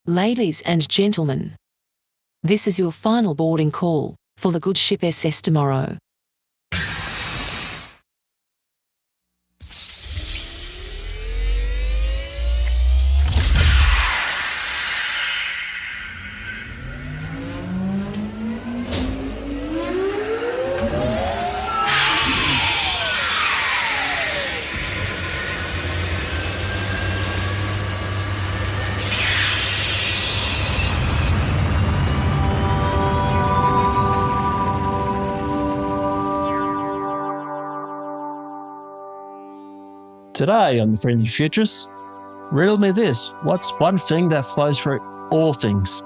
Ladies and gentlemen, this is your final boarding call for the good ship SS tomorrow. Today on The Friendly Futures, riddle me this. What's one thing that flows through all things?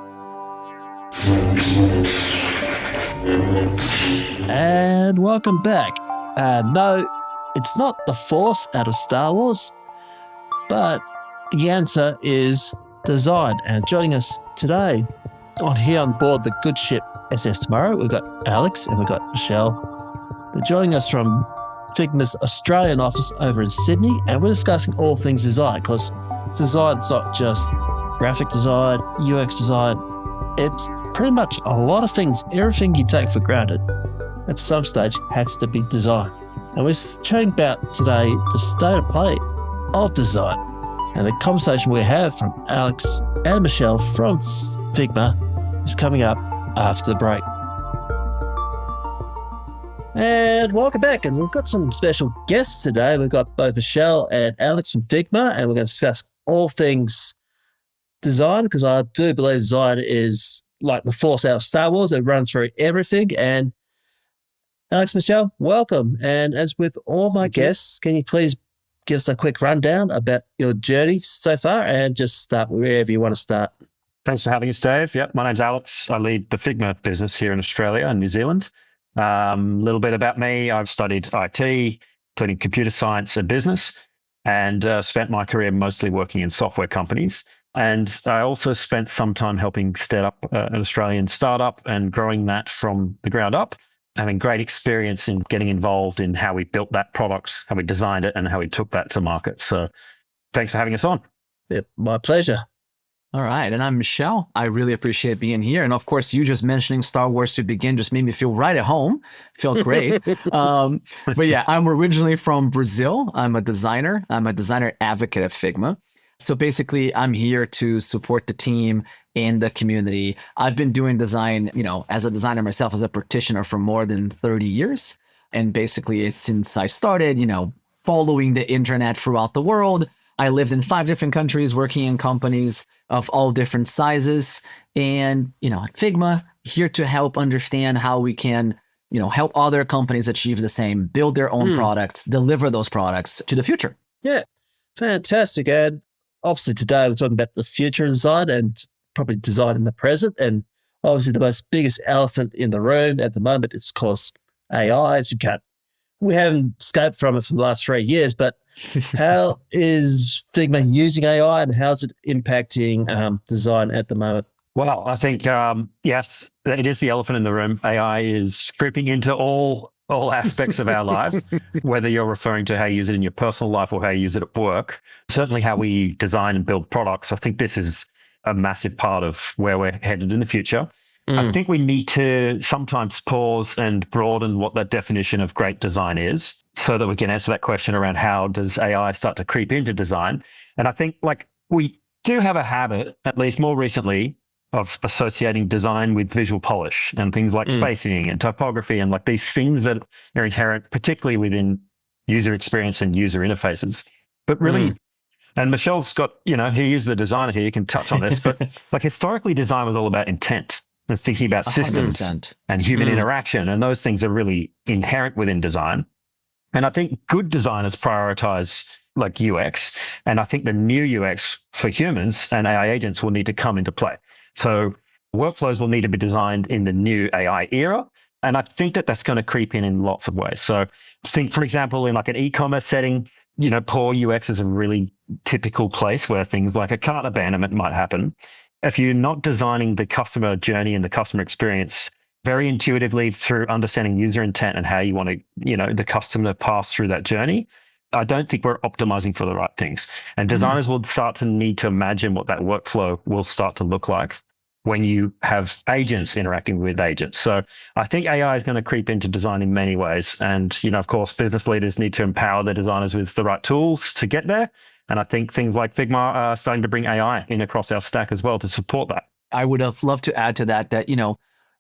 And welcome back. No, it's not the Force out of Star Wars, but the answer is design. And joining us today on board the good ship SS Tomorrow, we've got Alex and we've got Michel. They're joining us from Figma's Australian office over in Sydney, and we're discussing all things design, because design's not just graphic design, UX design. It's pretty much a lot of things. Everything you take for granted at some stage has to be design. And we're chatting about today the state of play of design, and the conversation we have from Alex and Michel from Figma is coming up after the break. And welcome back, and we've got some special guests today. We've got both Michel and Alex from Figma, and we're going to discuss all things design, because I do believe design is like the Force out of Star Wars. It runs through everything. And Alex, Michel, welcome. And as with all my guests, can you please give us a quick rundown about your journey so far, and just start wherever you want to start? Thanks for having us, Dave. Yep, my name's Alex. I lead the Figma business here in Australia and New Zealand. A little bit about me. I've studied IT, including computer science and business, and spent my career mostly working in software companies. And I also spent some time helping set up an Australian startup and growing that from the ground up, having great experience in getting involved in how we built that product, how we designed it, and how we took that to market. So thanks for having us on. Yep, my pleasure. All right. And I'm Michel. I really appreciate being here. And of course, you just mentioning Star Wars to begin just made me feel right at home. Felt great. But yeah, I'm originally from Brazil. I'm a designer. I'm a designer advocate at Figma. So basically, I'm here to support the team and the community. I've been doing design, as a designer myself, as a practitioner for more than 30 years. And basically, since I started, following the internet throughout the world, I lived in 5 different countries, working in companies of all different sizes. And, at Figma, here to help understand how we can, help other companies achieve the same, build their own products, deliver those products to the future. Yeah, fantastic. And obviously today we're talking about the future of design, and probably design in the present. And obviously the most biggest elephant in the room at the moment is, of course, AI. As we haven't escaped from it for the last 3 years, but how is Figma using AI, and how's it impacting design at the moment? Well, I think, yes, it is the elephant in the room. AI is creeping into all aspects of our lives, whether you're referring to how you use it in your personal life or how you use it at work. Certainly how we design and build products. I think this is a massive part of where we're headed in the future. I think we need to sometimes pause and broaden what that definition of great design is, so that we can answer that question around how does AI start to creep into design. And I think we do have a habit, at least more recently, of associating design with visual polish and things like spacing and typography and these things that are inherent, particularly within user experience and user interfaces. But really, and Michel's got, he is the designer here, you can touch on this, but historically design was all about intent. It's thinking about systems 100%. And human interaction, and those things are really inherent within design. And I think good designers prioritize UX, and I think the new UX for humans and AI agents will need to come into play. So workflows will need to be designed in the new AI era, and I think that that's going to creep in lots of ways. So think, for example, in an e-commerce setting, poor UX is a really typical place where things like a cart abandonment might happen. If you're not designing the customer journey and the customer experience very intuitively through understanding user intent and how you want to, the customer to pass through that journey, I don't think we're optimizing for the right things. And designers will start to need to imagine what that workflow will start to look like when you have agents interacting with agents. So I think AI is going to creep into design in many ways. And, of course, business leaders need to empower their designers with the right tools to get there. And I think things like Figma are starting to bring AI in across our stack as well to support that. I would have loved to add to that,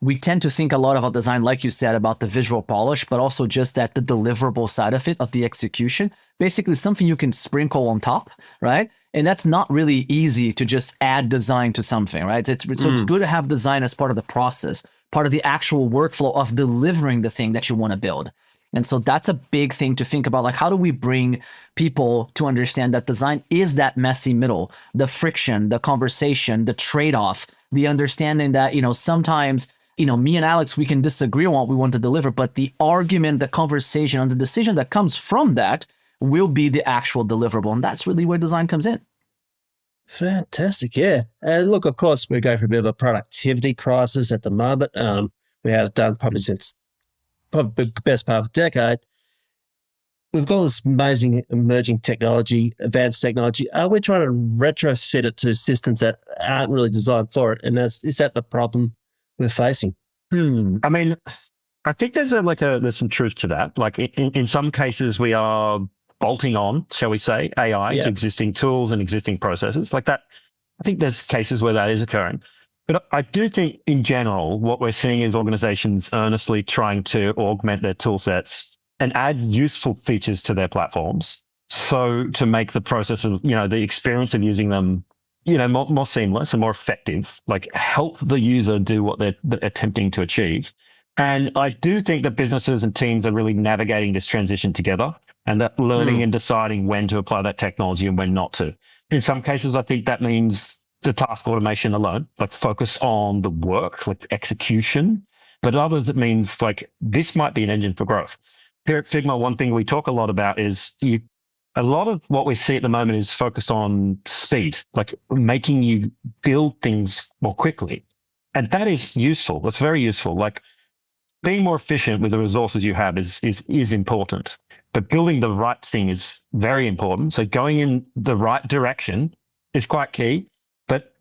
we tend to think a lot about design, like you said, about the visual polish, but also just that the deliverable side of it, of the execution, basically something you can sprinkle on top, right? And that's not really easy to just add design to something, right? So it's good to have design as part of the process, part of the actual workflow of delivering the thing that you want to build. And so that's a big thing to think about. Like, how do we bring people to understand that design is that messy middle, the friction, the conversation, the trade-off, the understanding that, sometimes, me and Alex, we can disagree on what we want to deliver, but the argument, the conversation, and the decision that comes from that will be the actual deliverable. And that's really where design comes in. Fantastic. Yeah. And look, of course, we're going through a bit of a productivity crisis at the moment. We have done probably since the best part of a decade. We've got this amazing emerging technology, advanced technology. We're trying to retrofit it to systems that aren't really designed for it. And is that the problem we're facing? I mean, I think there's some truth to that. Like in some cases, we are bolting on, shall we say, AI to existing tools and existing processes like that. I think there's cases where that is occurring. But I do think in general, what we're seeing is organizations earnestly trying to augment their tool sets and add useful features to their platforms. So to make the process of, the experience of using them, more seamless and more effective, like help the user do what they're attempting to achieve. And I do think that businesses and teams are really navigating this transition together, and that learning and deciding when to apply that technology and when not to. In some cases, I think that means the task automation alone, like focus on the work, like execution. But others, it means like this might be an engine for growth. Here at Figma, one thing we talk a lot about is a lot of what we see at the moment is focused on speed, like making you build things more quickly. And that is useful. That's very useful. Like being more efficient with the resources you have is important. But building the right thing is very important. So going in the right direction is quite key. But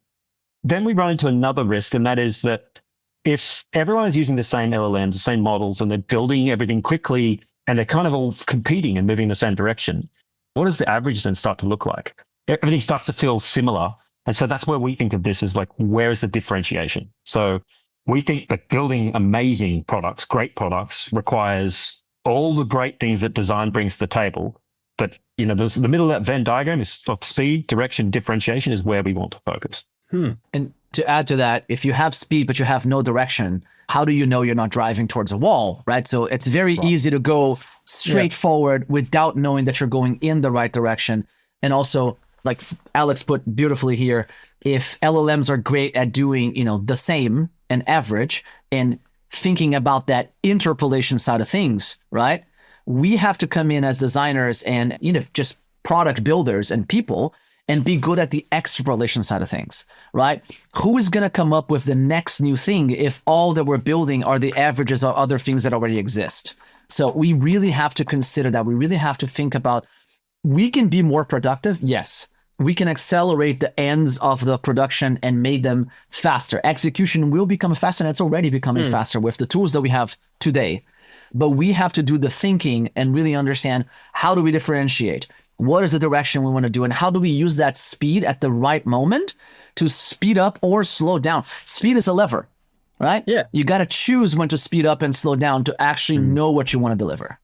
then we run into another risk, and that is that if everyone is using the same LLMs, the same models, and they're building everything quickly, and they're kind of all competing and moving in the same direction, what does the average then start to look like? Everything starts to feel similar. And so that's where we think of this as like, where is the differentiation? So we think that building amazing products, great products, requires all the great things that design brings to the table. But, the middle of that Venn diagram is of speed, direction, differentiation is where we want to focus. And to add to that, if you have speed, but you have no direction, how do you know you're not driving towards a wall, right? So it's very easy to go straight forward without knowing that you're going in the right direction. And also, like Alex put beautifully here, if LLMs are great at doing, the same and average and thinking about that interpolation side of things, right? We have to come in as designers and, just product builders and people and be good at the extrapolation side of things, right? Who is going to come up with the next new thing if all that we're building are the averages of other things that already exist? So we really have to consider that. We really have to think about, we can be more productive. Yes. We can accelerate the ends of the production and make them faster. Execution will become faster, and it's already becoming faster with the tools that we have today. But we have to do the thinking and really understand, how do we differentiate? What is the direction we want to do? And how do we use that speed at the right moment to speed up or slow down? Speed is a lever, right? Yeah. You got to choose when to speed up and slow down to actually know what you want to deliver.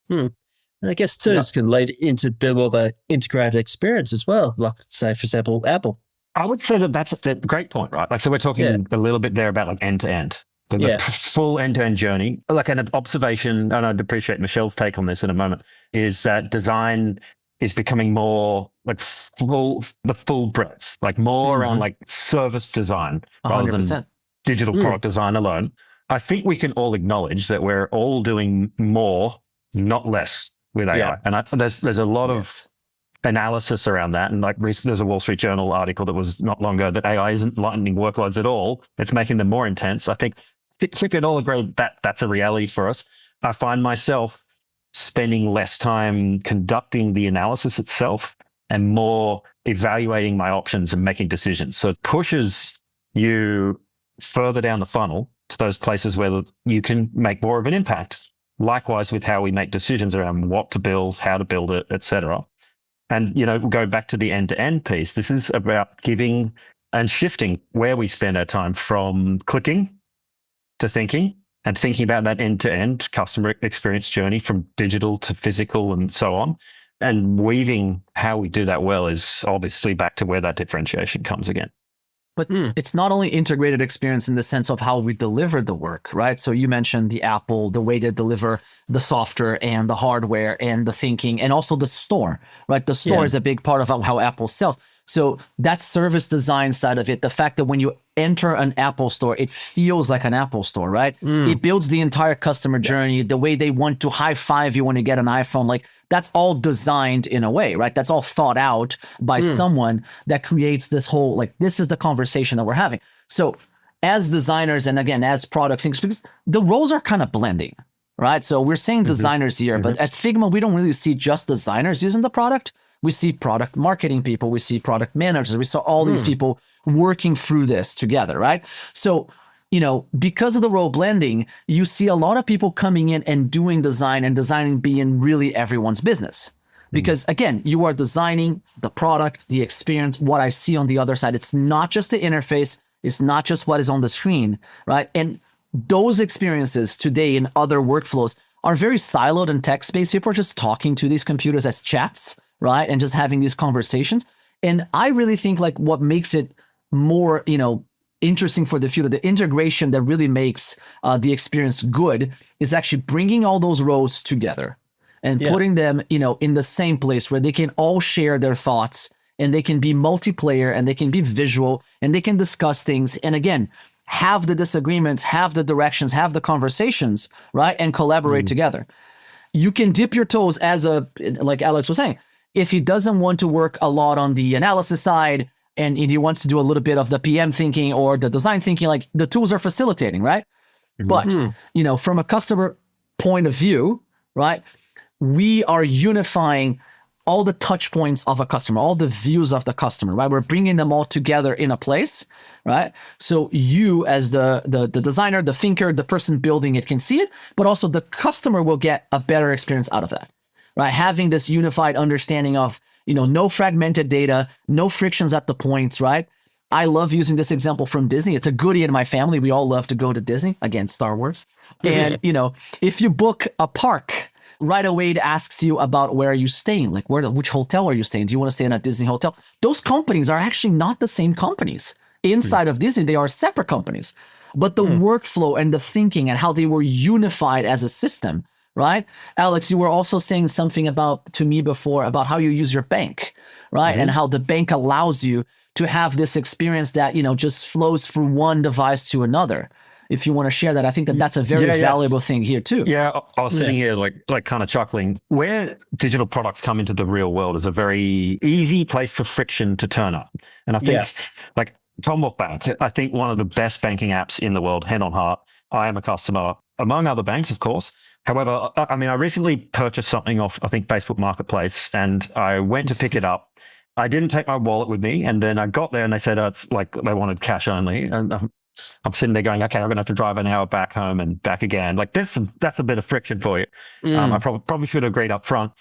And I guess tools can lead into build more of an integrated experience as well. Like, say, for example, Apple. I would say that's a great point, right? Like, so we're talking a little bit there about like end to end. The full end-to-end journey. Like an observation, and I'd appreciate Michelle's take on this in a moment, is that design is becoming more like the full breadth, like more around like service design 100%. rather than digital product design alone. I think we can all acknowledge that we're all doing more, not less with AI. Yeah. And there's a lot of analysis around that. And like there's a Wall Street Journal article that was not long ago that AI isn't lightening workloads at all. It's making them more intense. I think we can all agree that that's a reality for us. I find myself spending less time conducting the analysis itself and more evaluating my options and making decisions. So it pushes you further down the funnel to those places where you can make more of an impact. Likewise with how we make decisions around what to build, how to build it, etc. And, go back to the end-to-end piece. This is about giving and shifting where we spend our time from clicking to thinking, and thinking about that end-to-end customer experience journey from digital to physical and so on. And weaving how we do that well is obviously back to where that differentiation comes again. But it's not only integrated experience in the sense of how we deliver the work, right? So you mentioned the Apple, the way to deliver the software and the hardware and the thinking, and also the store, right? The store is a big part of how Apple sells. So that service design side of it, the fact that when you enter an Apple store, it feels like an Apple store, right? It builds the entire customer journey, the way they want to high five you when you get an iPhone, like that's all designed in a way, right? That's all thought out by someone that creates this whole, like, this is the conversation that we're having. So as designers, and again, as product thinkers, because the roles are kind of blending, right? So we're saying designers here, but at Figma, we don't really see just designers using the product. We see product marketing people, we see product managers, we saw all these people working through this together, right? So, because of the role blending, you see a lot of people coming in and doing design, and designing being really everyone's business. Because again, you are designing the product, the experience, what I see on the other side. It's not just the interface, it's not just what is on the screen, right? And those experiences today in other workflows are very siloed and text-based. People are just talking to these computers as chats, right? And just having these conversations. And I really think like what makes it more, interesting for the future, the integration that really makes the experience good is actually bringing all those roles together and putting them, in the same place where they can all share their thoughts, and they can be multiplayer, and they can be visual, and they can discuss things. And again, have the disagreements, have the directions, have the conversations, right? And collaborate together. You can dip your toes like Alex was saying, if he doesn't want to work a lot on the analysis side, and he wants to do a little bit of the PM thinking or the design thinking, like the tools are facilitating, right? But, from a customer point of view, right, we are unifying all the touch points of a customer, all the views of the customer, right? We're bringing them all together in a place, right? So you as the designer, the thinker, the person building it can see it, but also the customer will get a better experience out of that, right? Having this unified understanding of, no fragmented data, no frictions at the points, right? I love using this example from Disney. It's a goodie in my family. We all love to go to Disney. Again, Star Wars. And, if you book a park, right away it asks you about where are you staying, like which hotel are you staying? Do you want to stay in a Disney hotel? Those companies are actually not the same companies. Inside of Disney, they are separate companies. But the workflow and the thinking and how they were unified as a system, right? Alex, you were also saying something to me before about how you use your bank, right? And how the bank allows you to have this experience that, just flows from one device to another. If you want to share that, I think that's a very valuable thing here too. Yeah, I was sitting here like kind of chuckling. Where digital products come into the real world is a very easy place for friction to turn up. And I think like Commonwealth Bank, I think one of the best banking apps in the world, hand on heart. I am a customer, among other banks, of course. However, I recently purchased something off, I think, Facebook Marketplace, and I went to pick it up. I didn't take my wallet with me, and then I got there and they said it's like they wanted cash only. And I'm sitting there going, okay, I'm going to have to drive an hour back home and back again. Like that's a bit of friction for you. I probably should have agreed up front.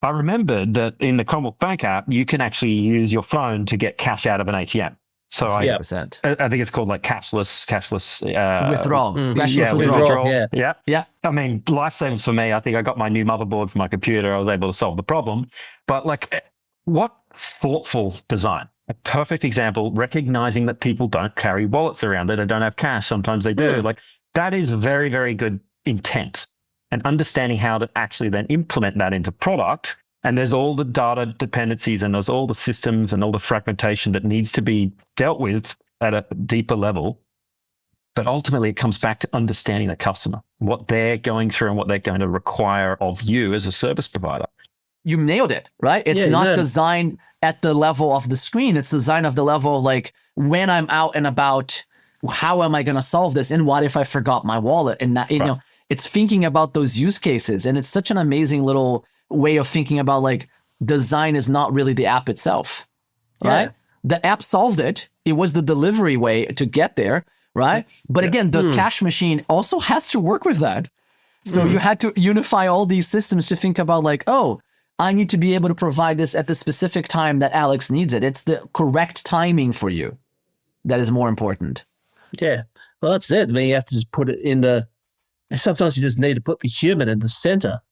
I remembered that in the Commonwealth Bank app, you can actually use your phone to get cash out of an ATM. So I think it's called like cashless withdrawal. Withdrawal. Yeah. Life savings for me. I think I got my new motherboard for my computer. I was able to solve the problem. But like, what thoughtful design. A perfect example, recognizing that people don't carry wallets around, that they don't have cash. Sometimes they do. Like that is very, very good intent, and understanding how to actually then implement that into product. And there's all the data dependencies and there's all the systems and all the fragmentation that needs to be dealt with at a deeper level. But ultimately it comes back to understanding the customer, what they're going through and what they're going to require of you as a service provider. You nailed it, right? It's not designed at the level of the screen. It's designed of the level of like when I'm out and about, how am I going to solve this? And what if I forgot my wallet? And that, it's thinking about those use cases. And it's such an amazing little way of thinking about like design is not really the app itself, right? The app solved it. It was the delivery way to get there, right? But again, the cash machine also has to work with that. So you had to unify all these systems to think about like, oh, I need to be able to provide this at the specific time that Alex needs it. It's the correct timing for you that is more important. Yeah. Well, that's it. I mean, you have to just put it in sometimes you just need to put the human in the center.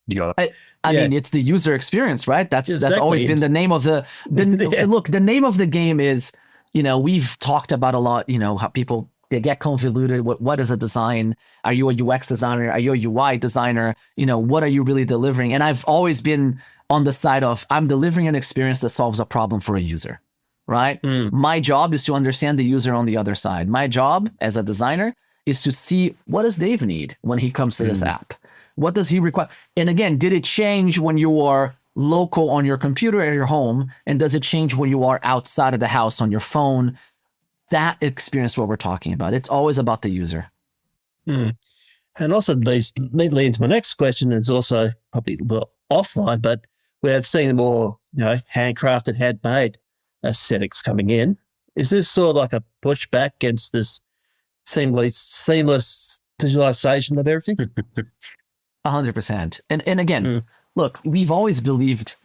You got it. I mean, it's the user experience, right? That's always been the name of look, the name of the game is, we've talked about a lot, how people, they get convoluted. What is a design? Are you a UX designer? Are you a UI designer? What are you really delivering? And I've always been on the side of, I'm delivering an experience that solves a problem for a user, right? My job is to understand the user on the other side. My job as a designer is to see, what does Dave need when he comes to this app? What does he require? And again, did it change when you are local on your computer at your home? And does it change when you are outside of the house on your phone? That experience, what we're talking about. It's always about the user. And also leads neatly into my next question. It's also probably a little offline, but we have seen more, handcrafted, handmade aesthetics coming in. Is this sort of like a pushback against this seamless digitalization of everything? 100%. And again, look, we've always believed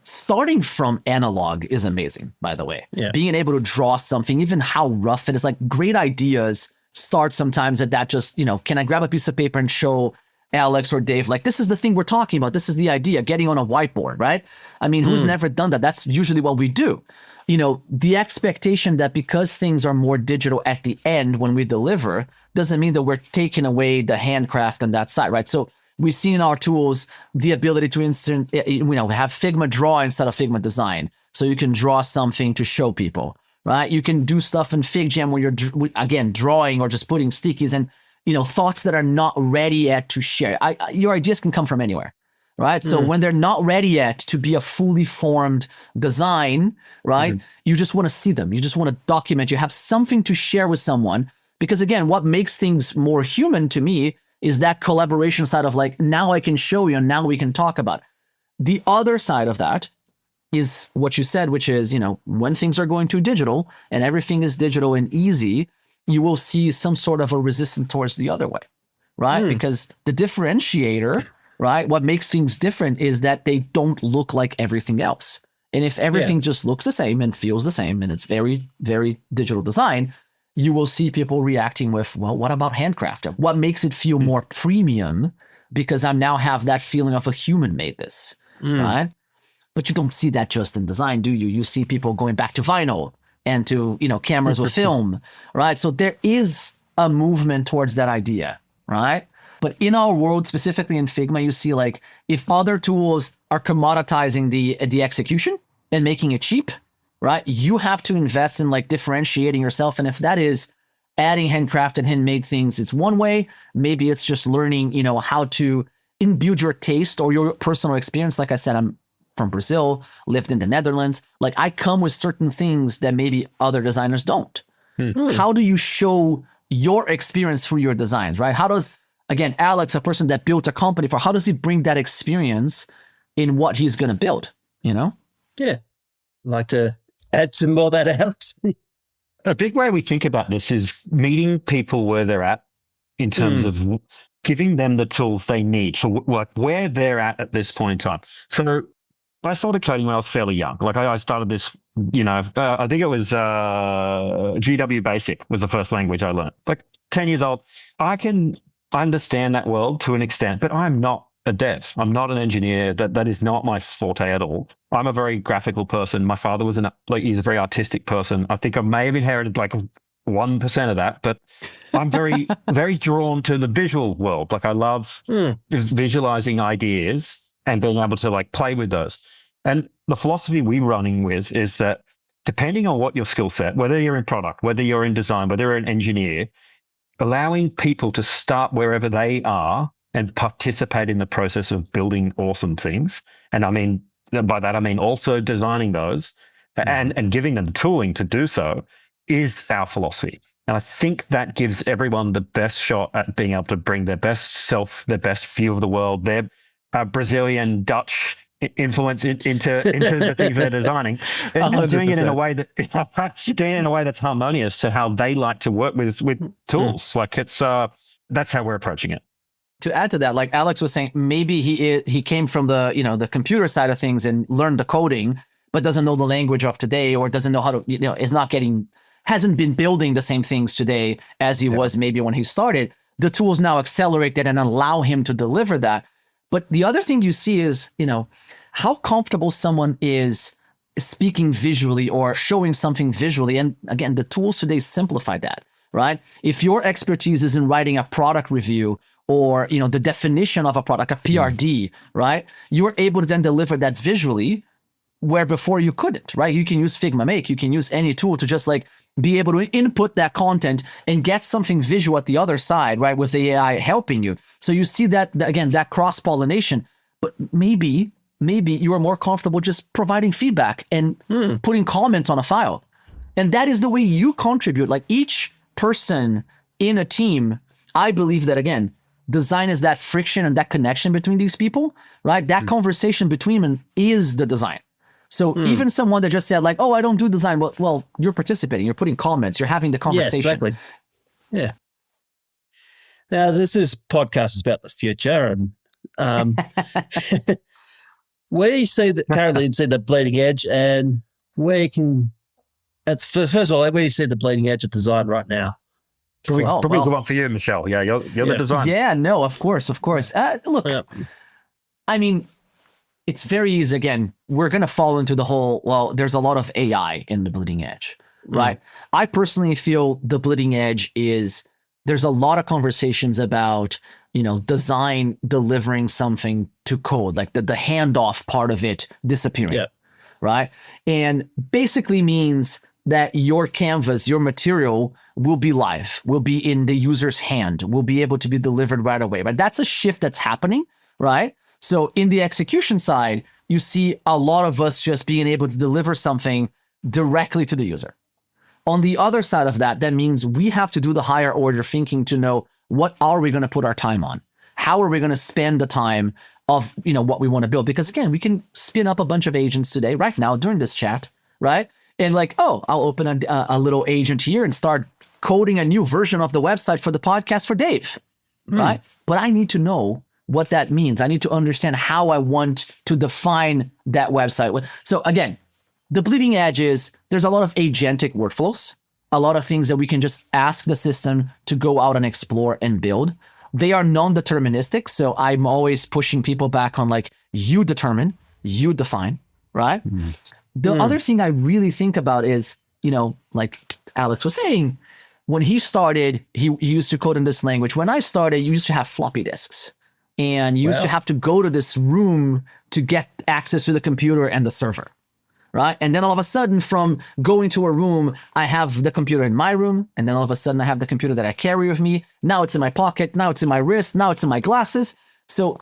starting from analog is amazing, by the way. Yeah. Being able to draw something, even how rough it is, like great ideas start sometimes at that just, can I grab a piece of paper and show Alex or Dave, like, this is the thing we're talking about. This is the idea, getting on a whiteboard, right? I mean, who's never done that? That's usually what we do. The expectation that because things are more digital at the end when we deliver doesn't mean that we're taking away the handcraft on that side, right? So we see in our tools the ability to have Figma draw instead of Figma design. So you can draw something to show people, right? You can do stuff in FigJam where you're, again, drawing or just putting stickies and, thoughts that are not ready yet to share. Your ideas can come from anywhere, right? So when they're not ready yet to be a fully formed design, right? You just want to see them. You just want to document. You have something to share with someone. Because again, what makes things more human to me is that collaboration side of like, now I can show you and now we can talk about it. The other side of that is what you said, which is, when things are going to digital and everything is digital and easy, you will see some sort of a resistance towards the other way, right? Because the differentiator, right, what makes things different is that they don't look like everything else. And if everything just looks the same and feels the same and it's very, very digital design, you will see people reacting with, well, what about handcrafted? What makes it feel more premium? Because I now have that feeling of a human made this, right? But you don't see that just in design, do you? You see people going back to vinyl and to, cameras with film, right? So there is a movement towards that idea, right? But in our world, specifically in Figma, you see like if other tools are commoditizing the execution and making it cheap, right? You have to invest in like differentiating yourself. And if that is adding handcrafted, handmade things is one way, maybe it's just learning, how to imbue your taste or your personal experience. Like I said, I'm from Brazil, lived in the Netherlands. Like I come with certain things that maybe other designers don't. How do you show your experience through your designs, right? How does, again, Alex, a person that built a company how does he bring that experience in what he's going to build, Yeah. Like to add some more of that, Alex. A big way we think about this is meeting people where they're at in terms of giving them the tools they need for where they're at this point in time. So I started coding when I was fairly young. Like I started this, I think it was GW Basic was the first language I learned. Like 10 years old. I can understand that world to an extent, but I'm not a dev. I'm not an engineer. That is not my forte at all. I'm a very graphical person. My father was he's a very artistic person. I think I may have inherited like 1% of that, but I'm very, very drawn to the visual world. Like I love visualizing ideas and being able to like play with those. And the philosophy we're running with is that depending on what your skill set, whether you're in product, whether you're in design, whether you're an engineer, allowing people to start wherever they are and participate in the process of building awesome things. And by that, I mean also designing those and giving them the tooling to do so is our philosophy. And I think that gives everyone the best shot at being able to bring their best self, their best view of the world, their Brazilian, Dutch influence into the things they're designing, and doing it in a way that's harmonious to how they like to work with tools. Like it's that's how we're approaching it. To add to that, like Alex was saying, maybe he came from the computer side of things and learned the coding, but doesn't know the language of today, or doesn't know how to hasn't been building the same things today as he was maybe when he started. The tools now accelerate that and allow him to deliver that. But the other thing you see is, how comfortable someone is speaking visually or showing something visually. And again, the tools today simplify that, right? If your expertise is in writing a product review or, the definition of a product, a PRD, right? You're able to then deliver that visually where before you couldn't, right? You can use Figma Make, you can use any tool to just like be able to input that content and get something visual at the other side, right? With the AI helping you. So you see that, again, that cross-pollination, but maybe you are more comfortable just providing feedback and putting comments on a file. And that is the way you contribute. Like each person in a team, I believe that, again, design is that friction and that connection between these people, right? That conversation between them is the design. So even someone that just said like, oh, I don't do design. Well, you're participating, you're putting comments, you're having the conversation. Yeah, exactly. Yeah. Now, this podcast is about the future. And where you see that currently you see the bleeding edge, and where you can, first of all, where do you see the bleeding edge of design right now? Probably a good one for you, Michel. Yeah, you're the designer. Yeah, no, of course. Look, I mean, it's very easy. Again, we're going to fall into the whole, there's a lot of AI in the bleeding edge, right? I personally feel the bleeding edge is, there's a lot of conversations about, design delivering something to code, like the handoff part of it disappearing, right? And basically means that your canvas, your material will be live, will be in the user's hand, will be able to be delivered right away. But that's a shift that's happening, right? So in the execution side, you see a lot of us just being able to deliver something directly to the user. On the other side of that, that means we have to do the higher order thinking to know, what are we going to put our time on? How are we going to spend the time of, what we want to build? Because again, we can spin up a bunch of agents today, right now, during this chat, right? And like, I'll open a little agent here and start coding a new version of the website for the podcast for Dave, right? But I need to know what that means. I need to understand how I want to define that website. So again, the bleeding edge is there's a lot of agentic workflows, a lot of things that we can just ask the system to go out and explore and build. They are non-deterministic. So I'm always pushing people back on like, you determine, you define, right? The other thing I really think about is, like Alex was saying, when he started, he used to code in this language. When I started, you used to have floppy disks. And you used to have to go to this room to get access to the computer and the server, right? And then all of a sudden, from going to a room, I have the computer in my room. And then all of a sudden, I have the computer that I carry with me. Now it's in my pocket. Now it's in my wrist. Now it's in my glasses. So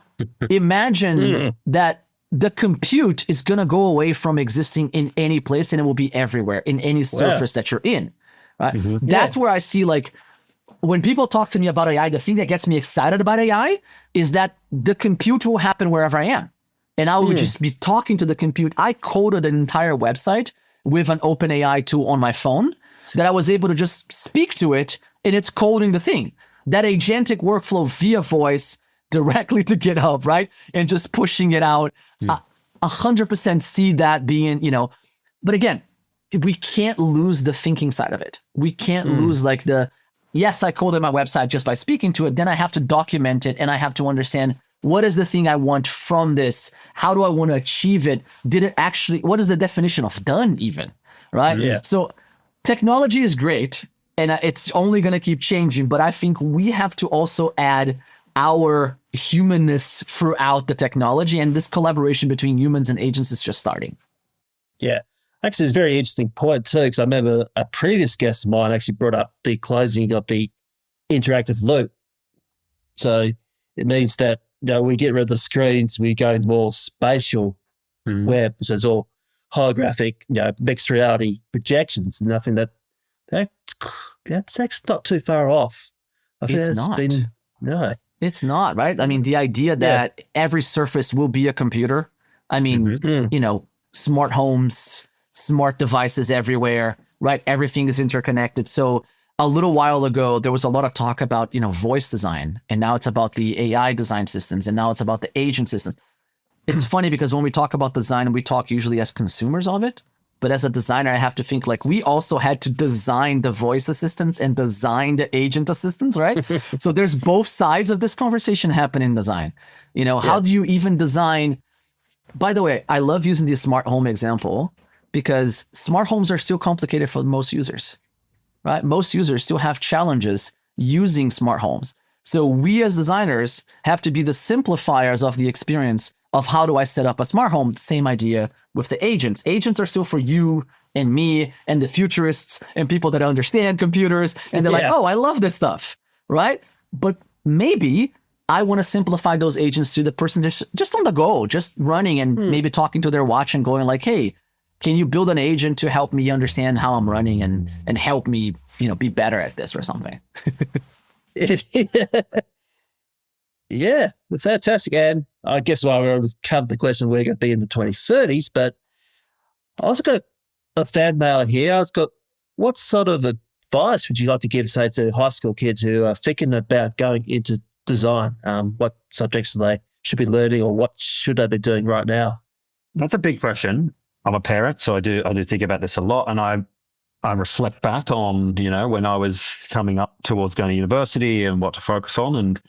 imagine that the compute is going to go away from existing in any place, and it will be everywhere, in any surface that you're in, right? That's where I see like, when people talk to me about AI, the thing that gets me excited about AI is that the compute will happen wherever I am. And I would just be talking to the compute. I coded an entire website with an OpenAI tool on my phone that I was able to just speak to it, and it's coding the thing. That agentic workflow via voice directly to GitHub, right? And just pushing it out. 100% see that being, but again, we can't lose the thinking side of it. We can't lose like yes, I coded my website just by speaking to it. Then I have to document it, and I have to understand, what is the thing I want from this? How do I want to achieve it? What is the definition of done even, right? Yeah. So technology is great, and it's only going to keep changing, but I think we have to also add our humanness throughout the technology, and this collaboration between humans and agents is just starting. Yeah. Actually, it's a very interesting point too, because I remember a previous guest of mine actually brought up the closing of the interactive loop. So it means that we get rid of the screens, we go into more spatial web, so it's all holographic, mixed reality projections, and I think that's that's actually not too far off. I think It's that's not. been, no. It's not, right? I mean, the idea that every surface will be a computer. I mean, smart homes, smart devices everywhere, right? Everything is interconnected. So a little while ago, there was a lot of talk about, voice design, and now it's about the AI design systems, and now it's about the agent system. It's funny because when we talk about design, we talk usually as consumers of it. But as a designer, I have to think like we also had to design the voice assistants and design the agent assistants, right? So there's both sides of this conversation happening in design. How do you even design? By the way, I love using the smart home example because smart homes are still complicated for most users, right? Most users still have challenges using smart homes. So we as designers have to be the simplifiers of the experience of how do I set up a smart home. Same idea with the agents. Agents are still for you and me and the futurists and people that understand computers. And they're like, oh, I love this stuff, right? But maybe I want to simplify those agents to the person just on the go, just running and maybe talking to their watch and going like, hey, can you build an agent to help me understand how I'm running and help me, be better at this or something? Yeah, fantastic. And I guess I was covered the question we're going to be in the 2030s, but I also got a fan mail here. I was got, what sort of advice would you like to give, say, to high school kids who are thinking about going into design? What subjects they should be learning, or what should they be doing right now? That's a big question. I'm a parent, so I do think about this a lot, and I reflect back on, when I was coming up towards going to university and what to focus on. And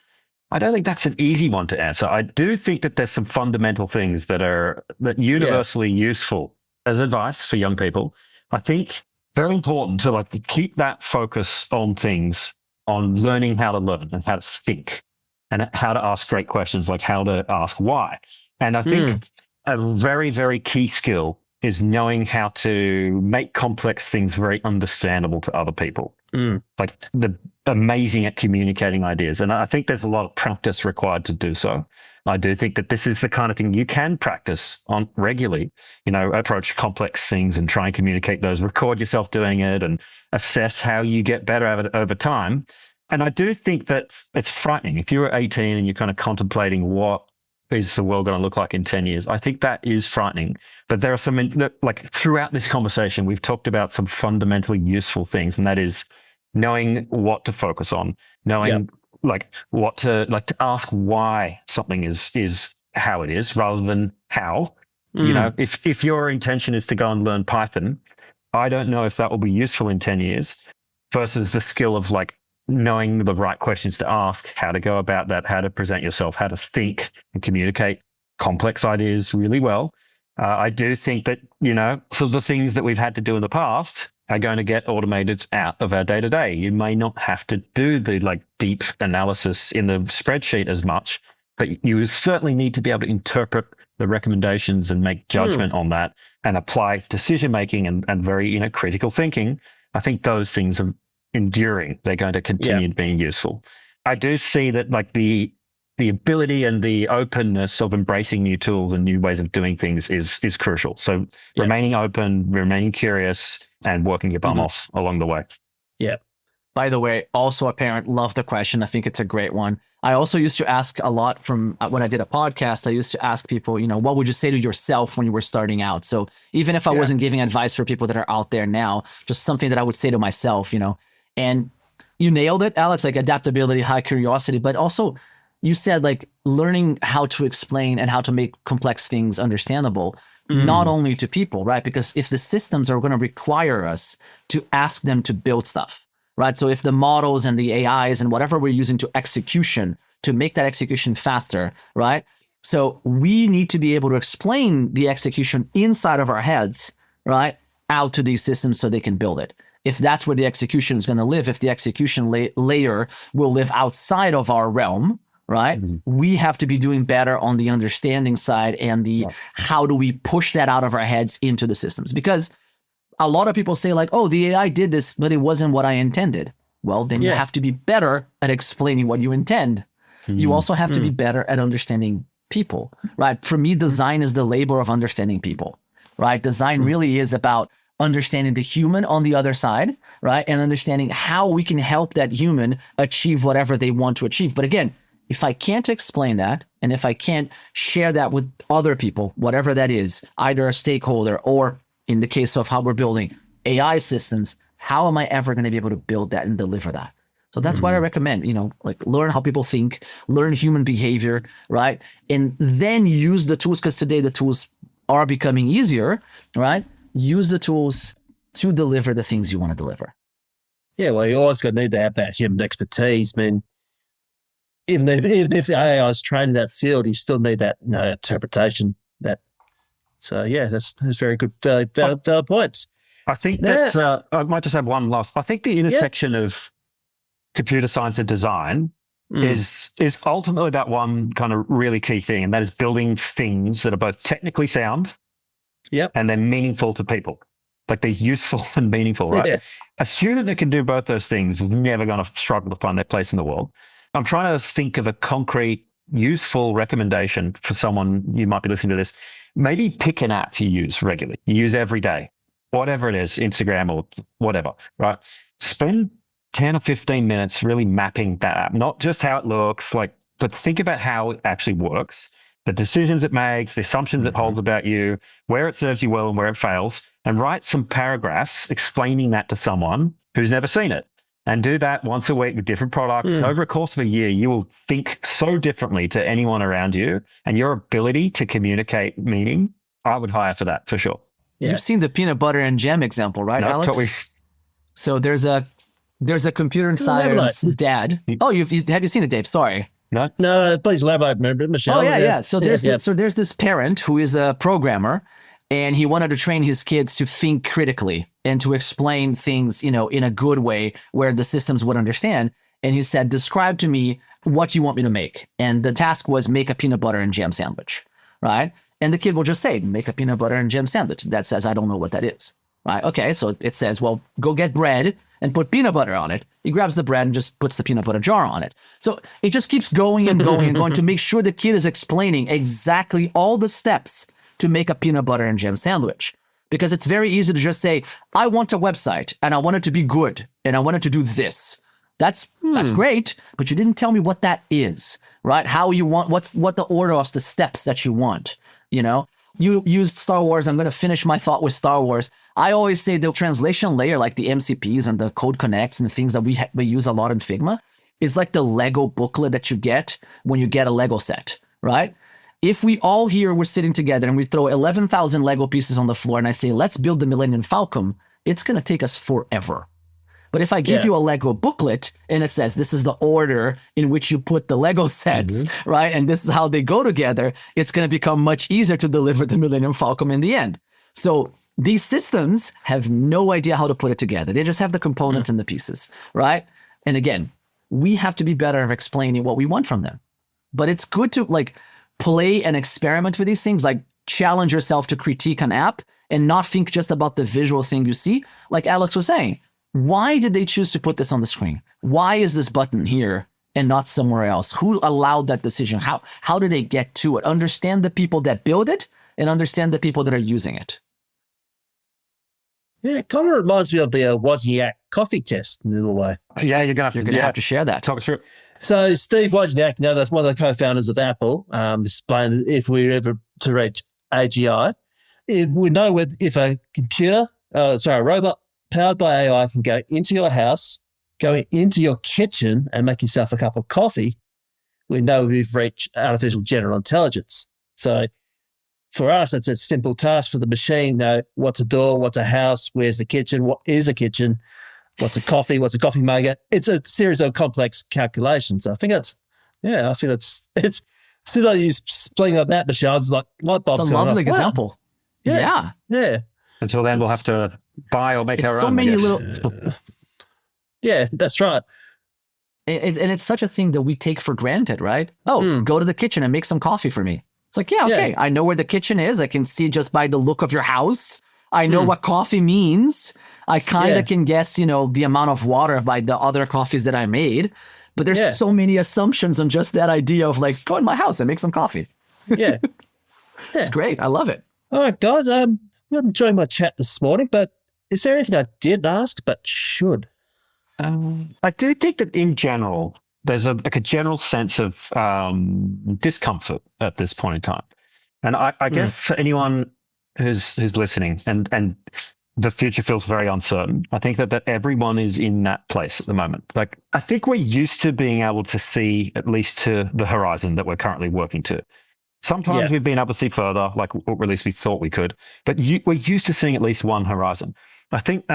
I don't think that's an easy one to answer. I do think that there's some fundamental things that are universally useful as advice for young people. I think very important to keep that focus on things, on learning how to learn and how to think and how to ask great questions, like how to ask why. And I think a very, very key skill is knowing how to make complex things very understandable to other people. Like the amazing at communicating ideas. And I think there's a lot of practice required to do so. I do think that this is the kind of thing you can practice on regularly, approach complex things and try and communicate those, record yourself doing it and assess how you get better at it over time. And I do think that it's frightening. If you're 18 and you're kind of contemplating what is the world going to look like in 10 years, I think that is frightening. But there are some, throughout this conversation, we've talked about some fundamentally useful things, and that is knowing what to focus on, knowing what to ask why something is how it is rather than how. If your intention is to go and learn Python, I don't know if that will be useful in 10 years versus the skill of knowing the right questions to ask, how to go about that, how to present yourself, how to think and communicate complex ideas really well. I do think that, so the things that we've had to do in the past are going to get automated out of our day-to-day. You may not have to do the deep analysis in the spreadsheet as much, but you certainly need to be able to interpret the recommendations and make judgment on that and apply decision-making and very, critical thinking. I think those things are enduring. They're going to continue being useful. I do see that the ability and the openness of embracing new tools and new ways of doing things is crucial. So remaining open, remaining curious, and working your bum off along the way. Yeah. By the way, also a parent, love the question. I think it's a great one. I also used to ask a lot from when I did a podcast, I used to ask people, what would you say to yourself when you were starting out? So even if I wasn't giving advice for people that are out there now, just something that I would say to myself, and you nailed it, Alex, adaptability, high curiosity, but also you said learning how to explain and how to make complex things understandable, not only to people, right? Because if the systems are going to require us to ask them to build stuff, right? So if the models and the AIs and whatever we're using to execution, to make that execution faster, right? So we need to be able to explain the execution inside of our heads, right? Out to these systems so they can build it. If that's where the execution is going to live, if the execution layer will live outside of our realm, right? We have to be doing better on the understanding side and the how do we push that out of our heads into the systems? Because a lot of people say oh, the AI did this, but it wasn't what I intended. Well, then you have to be better at explaining what you intend. You also have to be better at understanding people, right? For me, design is the labor of understanding people, right? Design really is about understanding the human on the other side, right? And understanding how we can help that human achieve whatever they want to achieve. But again, if I can't explain that, and if I can't share that with other people, whatever that is, either a stakeholder or in the case of how we're building AI systems, how am I ever going to be able to build that and deliver that? So that's what I recommend, like learn how people think, learn human behavior, right? And then use the tools, because today the tools are becoming easier, right? Use the tools to deliver the things you want to deliver. Yeah, well, you always going to need to have that human expertise. I mean, even if the AI is trained in that field, you still need that interpretation. So, yeah, that's very good, valid points. I think that I might just have one last. I think the intersection of computer science and design is ultimately that one kind of really key thing, and that is building things that are both technically sound and they're meaningful to people. Like they're useful and meaningful, right? Yeah. A student that can do both those things is never going to struggle to find their place in the world. I'm trying to think of a concrete, useful recommendation for someone you might be listening to this. Maybe pick an app you use regularly, you use every day, whatever it is, Instagram or whatever, right? Spend 10 or 15 minutes really mapping that app, not just how it looks, but think about how it actually works, the decisions it makes, the assumptions it holds about you, where it serves you well and where it fails, and write some paragraphs explaining that to someone who's never seen it. And do that once a week with different products. Over a course of a year, you will think so differently to anyone around you, and your ability to communicate meaning, I would hire for that for sure. Yeah. You've seen the peanut butter and jam example, right, Alex? Totally. So there's a computer science dad. Oh, have you seen it, Dave? Sorry. No, please elaborate, Michel. Oh yeah. So there's this parent who is a programmer, and he wanted to train his kids to think critically and to explain things, in a good way where the systems would understand. And he said, describe to me what you want me to make. And the task was make a peanut butter and jam sandwich, right? And the kid will just say, make a peanut butter and jam sandwich. That says, I don't know what that is, right? Okay, so it says, well, go get bread and put peanut butter on it. He grabs the bread and just puts the peanut butter jar on it. So it just keeps going and going and going to make sure the kid is explaining exactly all the steps to make a peanut butter and jam sandwich. Because it's very easy to just say, I want a website and I want it to be good and I want it to do this. That's great, but you didn't tell me what that is, right? How you want, what the order of the steps that you want, You used Star Wars. I'm going to finish my thought with Star Wars. I always say the translation layer, like the MCPs and the code connects and things that we use a lot in Figma, is like the Lego booklet that you get when you get a Lego set, right? If we all here were sitting together and we throw 11,000 Lego pieces on the floor and I say, let's build the Millennium Falcon, it's going to take us forever. But if I give you a Lego booklet and it says this is the order in which you put the Lego sets, right? And this is how they go together, it's going to become much easier to deliver the Millennium Falcon in the end. So these systems have no idea how to put it together. They just have the components and the pieces, right? And again, we have to be better at explaining what we want from them. But it's good to play and experiment with these things, challenge yourself to critique an app and not think just about the visual thing you see. Like Alex was saying, why did they choose to put this on the screen? Why is this button here and not somewhere else? Who allowed that decision? How did they get to it? Understand the people that build it and understand the people that are using it. Yeah, it kind of reminds me of the Wozniak coffee test in a little way. Yeah, you're going to have to share that. Talk us through it. So Steve Wozniak, that's one of the co-founders of Apple, explained if we were ever to reach AGI, we know if a robot powered by AI can go into your house, go into your kitchen and make yourself a cup of coffee, we know we've reached artificial general intelligence. So for us, it's a simple task for the machine. What's a door? What's a house? Where's the kitchen? What is a kitchen? What's a coffee? What's a coffee maker? It's a series of complex calculations. I think it's, as soon as you explain like that, Michel, it's like light bulbs. It's a lovely example. Yeah. Until then, we'll have to buy or make our own. So many little. Yeah, that's right. And it's such a thing that we take for granted, right? Go to the kitchen and make some coffee for me. It's like, okay, I know where the kitchen is. I can see just by the look of your house. I know what coffee means. I kind of can guess, the amount of water by the other coffees that I made. But there's so many assumptions on just that idea of go in my house and make some coffee. Yeah. It's great. I love it. All right, guys. I'm enjoying my chat this morning, but is there anything I didn't ask but should? I do think that in general, there's a general sense of discomfort at this point in time. And I guess for anyone who's listening and the future feels very uncertain, I think that everyone is in that place at the moment. Like, I think we're used to being able to see at least to the horizon that we're currently working to. Sometimes we've been able to see further, like, or at least we thought we could, but we're used to seeing at least one horizon. I think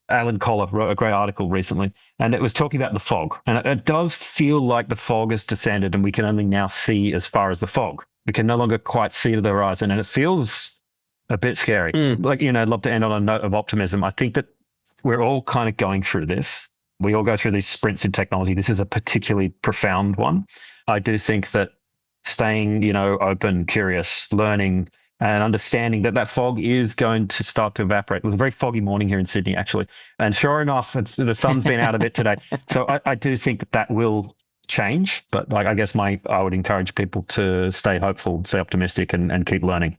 Alan Kohler wrote a great article recently, and it was talking about the fog. And it does feel like the fog has descended and we can only now see as far as the fog. We can no longer quite see to the horizon, and it feels a bit scary. Like, I'd love to end on a note of optimism. I think that we're all kind of going through this. We all go through these sprints in technology. This is a particularly profound one. I do think that staying, open, curious, learning, and understanding that fog is going to start to evaporate. It was a very foggy morning here in Sydney, actually. And sure enough, the sun's been out a bit today. So I do think that will change. But I guess I would encourage people to stay hopeful, stay optimistic, and keep learning.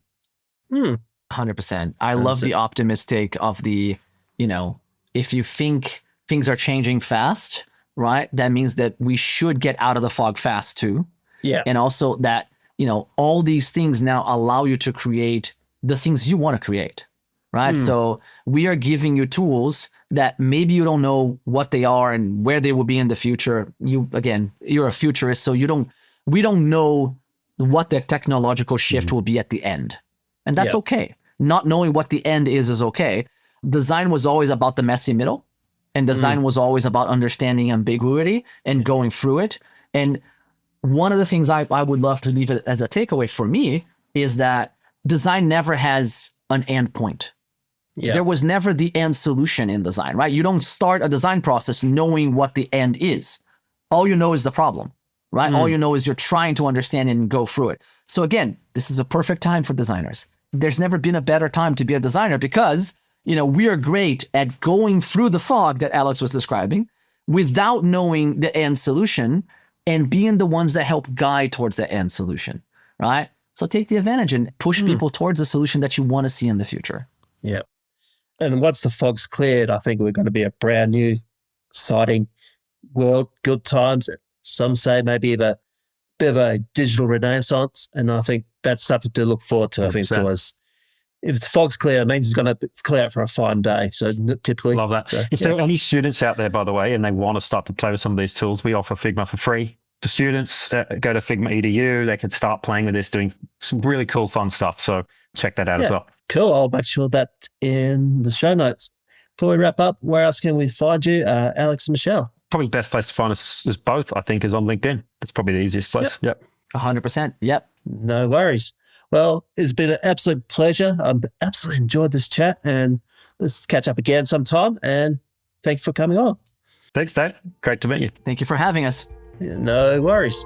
100%. I love the optimistic of the, if you think things are changing fast, right? That means that we should get out of the fog fast too. Yeah. And also that, all these things now allow you to create the things you want to create, right? So we are giving you tools that maybe you don't know what they are and where they will be in the future. You're a futurist, so we don't know what the technological shift will be at the end. And that's okay. Not knowing what the end is okay. Design was always about the messy middle, and design was always about understanding ambiguity and going through it. And one of the things I would love to leave it as a takeaway for me is that design never has an end point. Yeah. There was never the end solution in design, right? You don't start a design process knowing what the end is. All you know is the problem, right? All you know is you're trying to understand and go through it. So again, this is a perfect time for designers. There's never been a better time to be a designer because, we are great at going through the fog that Alex was describing without knowing the end solution and being the ones that help guide towards the end solution, right? So take the advantage and push people towards a solution that you want to see in the future. Yeah. And once the fog's cleared, I think we're going to be a brand new, exciting world, good times. Some say maybe a bit of a digital renaissance, and I think that's something to look forward to. 100%. I think to us, if the fog's clear, it means it's going to clear out for a fine day. So typically, love that. So, if there are any students out there, by the way, and they want to start to play with some of these tools, we offer Figma for free to students. Go to Figma edu. They can start playing with this, doing some really cool, fun stuff. So check that out as well. Cool. I'll make sure that's in the show notes. Before we wrap up, where else can we find you, Alex and Michel? Probably the best place to find us is both, I think, is on LinkedIn. That's probably the easiest place. Yep. 100%. Yep. No worries. Well, it's been an absolute pleasure. I've absolutely enjoyed this chat, and let's catch up again sometime. And thank you for coming on. Thanks, Dave. Great to meet you. Thank you for having us. No worries.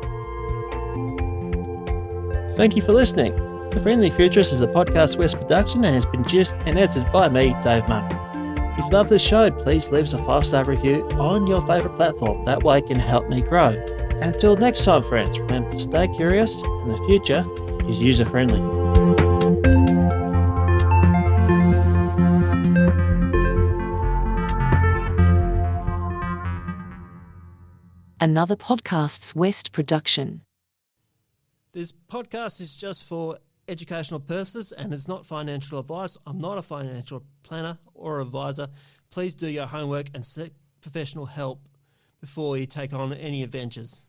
Thank you for listening. The Friendly Futurist is a Podcast West production and has been produced and edited by me, Dave Munn. If you love this show, please leave us a 5-star review on your favourite platform. That way it can help me grow. Until next time, friends, remember to stay curious, and the future is user-friendly. Another Podcasts West production. This podcast is just for educational purposes and it's not financial advice. I'm not a financial planner or advisor. Please do your homework and seek professional help before you take on any adventures.